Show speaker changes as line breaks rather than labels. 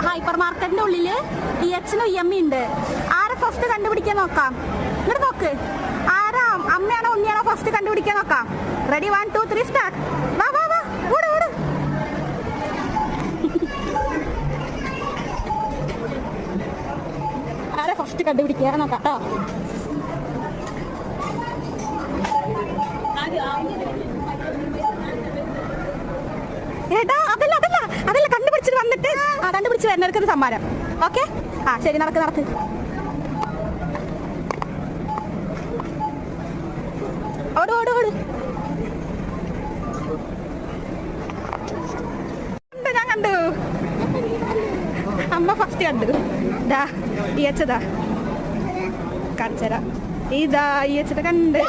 Hyper മാർക്കറ്റിന്റെ ഉള്ളില് EHനും EME ഉണ്ട്. ആരെ ഫസ്റ്റ് കണ്ടുപിടിക്കാൻ നോക്കാം. ഇങ്ങോട്ട് നോക്ക്. ആരാ, അമ്മയാണോ ഉണ്ണിയാണോ ഫസ്റ്റ് കണ്ടുപിടിക്കാൻ നോക്കാം. Ready, 1 2 3 start. വാ വാ വാ, ഓട് ഓട്. ആരെ ഫസ്റ്റ് കണ്ടുപിടിക്കാൻ നോക്കാം കേട്ടോ. ഏട്ടാ അതല്ല അതല്ല അതല്ല, കണ്ടുപിടിച്ചിട്ട് വന്നിട്ട് കണ്ടുപിടിച്ച് വരുന്നവർക്കൊരു സമ്മാനം. ഓക്കെ, ആ ശരി, നടക്ക് നടക്ക്. ഓട് ഓട് ഓട്. ഞാൻ കണ്ടു, അമ്മ ഫസ്റ്റ് കണ്ടു. ദാ EHതാ കാണിച്ചരാ. ഇതാ EHത്തെ കണ്ട്.